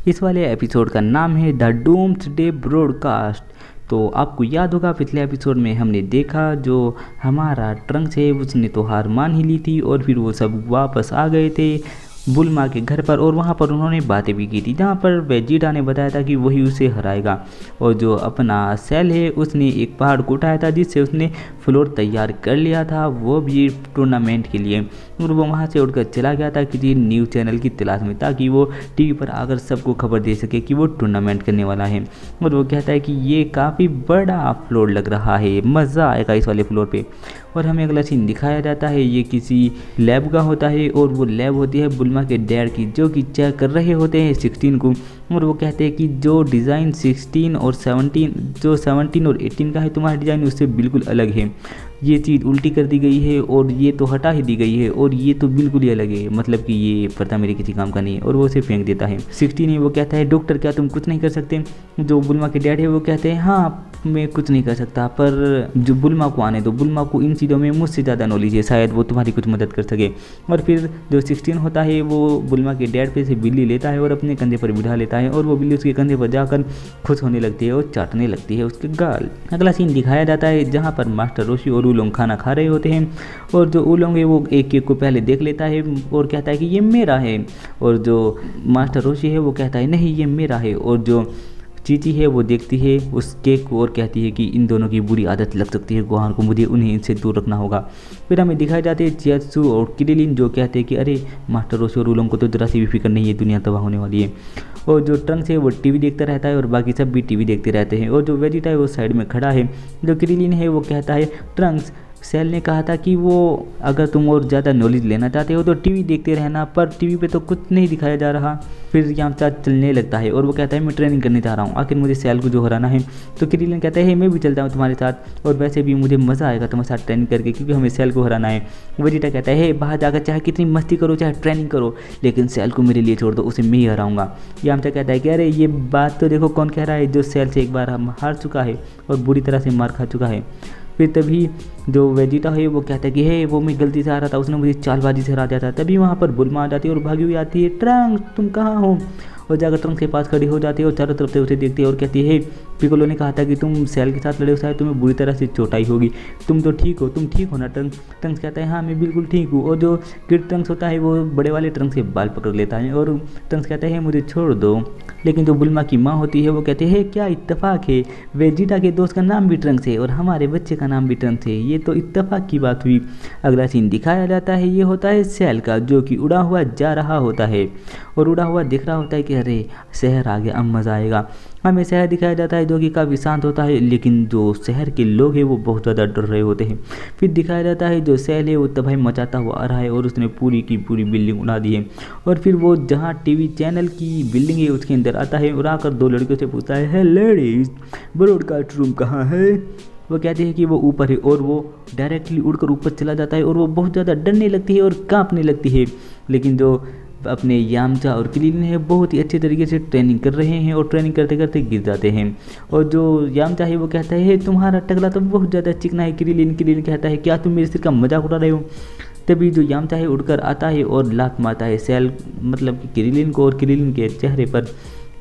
इस वाले एपिसोड का नाम है द डूम्सडे ब्रॉडकास्ट। तो आपको याद होगा पिछले एपिसोड में हमने देखा जो हमारा ट्रंक्स है उसने तो हार मान ही ली थी और फिर वो सब वापस आ गए थे बुल्मा के घर पर, और वहाँ पर उन्होंने बातें भी की थी जहाँ पर वेजिटा ने बताया था कि वही उसे हराएगा। और जो अपना सेल है उसने एक पहाड़ को उठाया था जिससे उसने फ्लोर तैयार कर लिया था, वो भी टूर्नामेंट के लिए। और वो वहाँ से उड़कर चला गया था किसी न्यूज़ चैनल की तलाश में ताकि वो टीवी पर आकर सबको खबर दे सके कि वो टूर्नामेंट करने वाला है। और वो कहता है कि ये काफ़ी बड़ा फ्लोर लग रहा है, मज़ा आएगा इस वाले फ्लोर पे। और हमें अगला सीन दिखाया जाता है, ये किसी लैब का होता है और वो लैब होती है बुल्मा के डैड की जो कि चेक कर रहे होते हैं 16 को। और वो कहते हैं कि जो डिज़ाइन 16 और 17 जो 17 और 18 का है तुम्हारा डिज़ाइन उससे बिल्कुल अलग है, ये चीज़ उल्टी कर दी गई है और ये तो हटा ही दी गई है और ये तो बिल्कुल ही अलग है, मतलब कि ये पर्दा मेरे किसी काम का नहीं है। और वो उसे फेंक देता है। 16 है वो कहता है डॉक्टर क्या तुम कुछ नहीं कर सकते। जो बुल्मा के डैड है वो कहते हैं हाँ मैं कुछ नहीं कर सकता, पर जो बुल्मा को आने दो, बुल्मा को इन चीज़ों में मुझसे ज़्यादा नॉलेज है, शायद वो तुम्हारी कुछ मदद कर सके। और फिर जो 16 होता है वो बुल्मा के डैड पे से बिल्ली लेता है और अपने कंधे पर बिठा लेता है और वो बिल्ली उसके कंधे पर जाकर खुश होने लगती है और चाटने लगती है उसके गाल। अगला सीन दिखाया जाता है जहाँ पर मास्टर रोशी और उलोंग खाना खा रहे होते हैं और जो उलोंग है वो एक केक को पहले देख लेता है और कहता है कि ये मेरा है। और जो मास्टर रोशी है वो कहता है नहीं ये मेरा है। और जो चीची है वो देखती है उस केक को और कहती है कि इन दोनों की बुरी आदत लग सकती है गोहान को, मुझे उन्हें इनसे दूर रखना होगा। फिर हमें दिखाए जाते हैं चियात्सु और किरिलिन जो कहते हैं कि अरे मास्टर रोशी और उलोंग को तो जरा सी भी फिक्र नहीं है, दुनिया तबाह होने वाली है। और जो ट्रंक्स है वो टीवी देखता रहता है और बाकी सब भी टीवी देखते रहते हैं। और जो वेजिटा है वो साइड में खड़ा है। जो किरिलिन है वो कहता है ट्रंक्स सेल ने कहा था कि वो अगर तुम और ज़्यादा नॉलेज लेना चाहते हो तो टीवी देखते रहना, पर टीवी पे तो कुछ नहीं दिखाया जा रहा। फिर यामचा चलने लगता है और वो कहता है मैं ट्रेनिंग करने जा रहा हूँ, आखिर मुझे सेल को जो हराना है। तो किरिलिन कहता है मैं भी चलता हूँ तुम्हारे साथ और वैसे भी मुझे मज़ा आएगा तुम्हारे साथ ट्रेनिंग करके क्योंकि हमें सेल को हराना है। वेजिटा कहता है बाहर जाकर चाहे कितनी मस्ती करो चाहे ट्रेनिंग करो लेकिन सेल को मेरे लिए छोड़ दो, उसे मैं ही हराऊंगा। यामचा कहता है कि अरे ये बात तो देखो कौन कह रहा है जो सेल से एक बार हम हार चुका है और बुरी तरह से मार खा चुका है। फिर तभी जो वेजिटा है वो कहता है कि हे वो मैं गलती से आ रहा था, उसने मुझे चालबाजी से हरा दिया था। तभी वहाँ पर बुल्मा आ जाती है और भागी हुई आती है ट्रंक्स तुम कहाँ हो। और जाकर ट्रंक्स के पास खड़ी हो जाती है और चारों तरफ से उसे देखती है और कहती है पिकोलो ने कहा था कि तुम सेल के साथ लड़े हो शायद तुम्हें बुरी तरह से चोटाई होगी, तुम तो ठीक हो, तुम ठीक हो ना ट्रंक्स। ट्रंक्स कहता है हाँ मैं बिल्कुल ठीक हूँ। और जो किड ट्रंक्स होता है वो बड़े वाले ट्रंक्स के बाल पकड़ लेता है और ट्रंक्स कहता है मुझे छोड़ दो। लेकिन जो बुल्मा की माँ होती है वो कहती है क्या इत्तेफाक है, वेजिटा के दोस्त का नाम भी ट्रंक्स है और हमारे बच्चे का नाम भी ट्रंक्स है, ये तो इत्तेफाक की बात हुई। अगला सीन दिखाया जाता है ये होता है सेल का जो कि उड़ा हुआ जा रहा होता है और उड़ा हुआ दिख रहा होता है कि अरे शहर आ गया अब मज़ा आएगा। हमें शहर दिखाया जाता है जो कि काफ़ी शांत होता है लेकिन जो शहर के लोग हैं वो बहुत ज़्यादा डर रहे होते हैं। फिर दिखाया जाता है जो सेल है वो तबाही मचाता हुआ आ रहा है और उसने पूरी की पूरी बिल्डिंग उड़ा दी है। और फिर वो जहाँ टीवी चैनल की बिल्डिंग है उसके अंदर आता है और आकर दो लड़कियों से पूछता है लेडीज ब्रॉडकास्ट रूम कहाँ है। वो कहते हैं कि वो ऊपर है और वो डायरेक्टली उड़कर ऊपर चला जाता है और वो बहुत ज़्यादा डरने लगती है और काँपने लगती है। लेकिन जो अपने यामचा और किरिलिन है बहुत ही अच्छे तरीके से ट्रेनिंग कर रहे हैं और ट्रेनिंग करते करते गिर जाते हैं। और जो यामचा है वो कहता है तुम्हारा टकला तो बहुत ज़्यादा चिकना है। किरिलिन कहता है क्या तुम मेरे सिर का मजाक उड़ा रहे हो। तभी जो यामचा है उड़कर आता है और लात मारता है सेल मतलब कि किरिलिन को और किरिलिन के चेहरे पर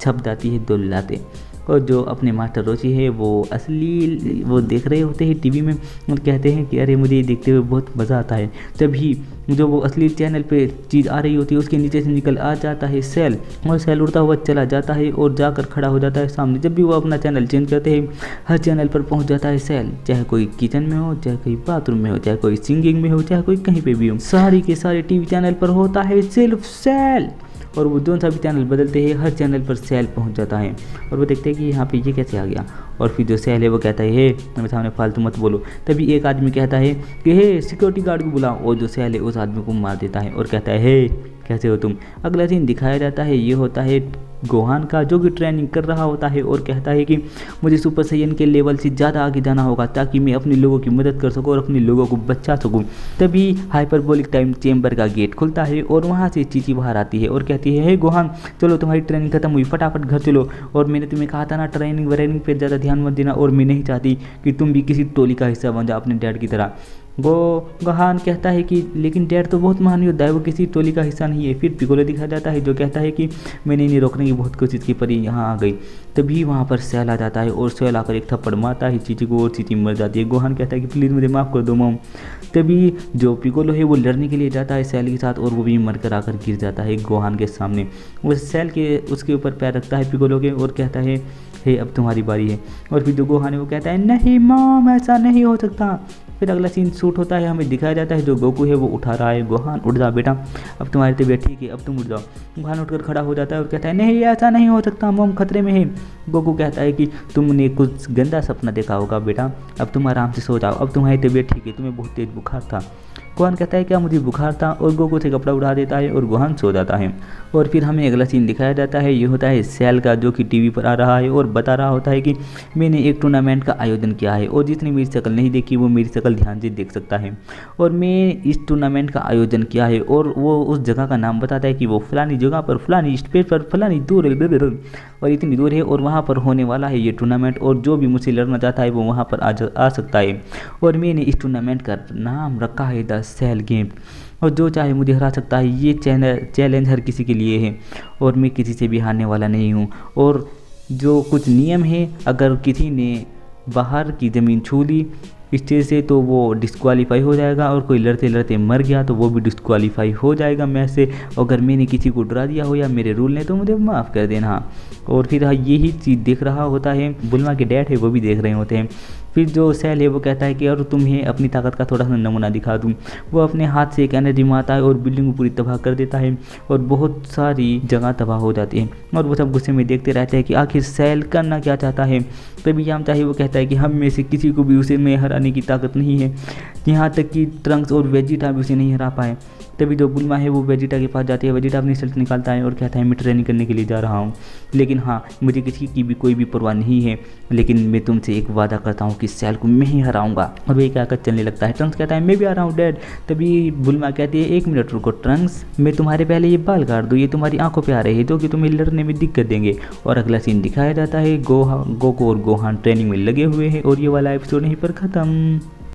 छप जाती है दो लातें। और जो अपने मास्टर रोशी है वो असली वो देख रहे होते हैं टीवी में और कहते हैं कि अरे मुझे ये देखते हुए बहुत मज़ा आता है। तभी जो वो असली चैनल पे चीज़ आ रही होती है उसके नीचे से निकल आ जाता है सेल और सेल उड़ता हुआ चला जाता है और जाकर खड़ा हो जाता है सामने। जब भी वो अपना चैनल चेंज करते हैं हर चैनल पर पहुंच जाता है सेल, चाहे कोई किचन में हो चाहे कोई बाथरूम में हो चाहे कोई सिंगिंग में हो चाहे कोई कहीं पे भी हो, सारी के सारे टीवी चैनल पर होता है सिर्फ सेल। और वो जो सा भी चैनल बदलते हैं हर चैनल पर सेल पहुंच जाता है और वो देखते हैं कि यहाँ पे ये कैसे आ गया। और फिर जो सेल है वो कहता है हे मेरे सामने फालतू मत बोलो। तभी एक आदमी कहता है कि हे सिक्योरिटी गार्ड को बुलाओ और जो सेल है उस आदमी को मार देता है और कहता है हे कैसे हो तुम। अगला सीन दिखाया जाता है ये होता है गोहान का जो कि ट्रेनिंग कर रहा होता है और कहता है कि मुझे सुपर सैयन के लेवल से ज़्यादा आगे जाना होगा ताकि मैं अपने लोगों की मदद कर सकूं और अपने लोगों को बचा सकूं। तभी हाइपरबोलिक टाइम चेम्बर का गेट खुलता है और वहां से चीची बाहर आती है और कहती है हे गोहान चलो तुम्हारी ट्रेनिंग खत्म हुई फटाफट घर चलो। और मैंने तुम्हें कहा था ना ट्रेनिंग व्रेनिंग पर ज़्यादा ध्यान मत देना और मैं नहीं चाहती कि तुम भी किसी टोली का हिस्सा बन जाओ अपने डैड की तरह। गोहान कहता है कि लेकिन डैड तो बहुत महान होता है, वो किसी टोली का हिस्सा नहीं है। फिर पिकोलो दिखाया जाता है जो कहता है कि मैंने इन्हें रोकने की बहुत कोशिश की पर यहाँ आ गई। तभी वहाँ पर सैल आ जाता है और सैल आकर एक थप्पड़ मारता है चीची को और चीची मर जाती है। गोहान कहता है कि प्लीज़ मुझे माफ़ कर दो मॉम। तभी जो पिकोलो है वो लड़ने के लिए जाता है सैल के साथ और वो भी मरकर आकर गिर जाता है गोहान के सामने। वो सैल के उसके ऊपर पैर रखता है पिकोलो के और कहता है हे अब तुम्हारी बारी है। और फिर जो गोहान है वो कहता है नहीं मॉम ऐसा नहीं हो सकता। फिर अगला सीन शूट होता है, हमें दिखाया जाता है जो गोकू है वो उठा रहा है गोहान उठ जा बेटा, अब तुम्हारी तबीयत ठीक है, अब तुम उठ जाओ। गोहान उठकर खड़ा हो जाता है और कहता है नहीं ऐसा नहीं हो सकता, मॉम खतरे में है। गोकू कहता है कि तुमने कुछ गंदा सपना देखा होगा बेटा, अब तुम आराम से सो जाओ, अब तुम्हारी तबीयत ठीक है, तुम्हें बहुत तेज बुखार था। गोहान कहता है क्या मुझे बुखार था, और गोकू से कपड़ा उड़ा देता है और गोहान सो जाता है। और फिर हमें अगला सीन दिखाया जाता है, ये होता है सैल का जो कि टीवी पर आ रहा है और बता रहा होता है कि मैंने एक टूर्नामेंट का आयोजन किया है और जिसने मेरी शक्ल नहीं देखी वो मेरी शक्ल ध्यान से देख सकता है। और मैं इस टूर्नामेंट का आयोजन किया है और वो उस जगह का नाम बताता है कि वो फलानी जगह पर फलानी स्टेज पर फलानी दूर और इतनी दूर है और वहाँ पर होने वाला है ये टूर्नामेंट, और जो भी मुझसे लड़ना चाहता है वो वहाँ पर आ सकता है। और मैंने इस टूर्नामेंट का नाम रखा है द सैल गेम, और जो चाहे मुझे हरा सकता है। ये चैलेंज हर किसी के लिए है और मैं किसी से भी हारने वाला नहीं हूँ। और जो कुछ नियम है, अगर किसी ने बाहर की ज़मीन छू ली स्टेज से तो वो डिस्क्वालीफाई हो जाएगा, और कोई लड़ते लड़ते मर गया तो वो भी डिस्क्वालीफाई हो जाएगा मैच से। अगर मैंने किसी को डरा दिया हो या मेरे रूल ने तो मुझे माफ़ कर देना। और फिर यही चीज़ देख रहा होता है, बुलमा के डैड है वो भी देख रहे होते हैं। फिर जो सैल है वो कहता है कि और तुम्हें अपनी ताकत का थोड़ा सा नमूना दिखा दूँ। वो अपने हाथ से एक एनर्जी मारता है और बिल्डिंग को पूरी तबाह कर देता है और बहुत सारी जगह तबाह हो जाती है। और वो सब गुस्से में देखते रहते हैं कि आखिर सैल करना क्या चाहता है। तभी याम चाहे वो कहता है कि हम में से किसी को भी उसे में हराने की ताकत नहीं है, यहाँ तक कि ट्रंक्स और वेजिटा भी उसे नहीं हरा पाए। तभी जो बुलमा है वो वेजिटा के पास जाती है, वेजिटा अपनी शर्ट निकालता है और कहता है मैं ट्रेनिंग करने के लिए जा रहा हूँ, लेकिन हाँ मुझे किसी की भी कोई भी परवाह नहीं है, लेकिन मैं तुमसे एक वादा करता हूँ कि सैल को मैं ही हराऊंगा। और वही कहकर चलने लगता है। ट्रंक्स कहता है मैं भी आ रहा हूँ डैड। तभी बुलमा कहती है 1 मिनट रुको ट्रंक्स, मैं तुम्हारे पहले ये बाल काट दूँ, ये तुम्हारी आंखों पे आ रहे हैं जो कि तुम्हें लड़ने में दिक्कत देंगे। और अगला सीन दिखाया जाता है गोकू और गोहान ट्रेनिंग में लगे हुए हैं और ये वाला एपिसोड यहीं पर ख़त्म।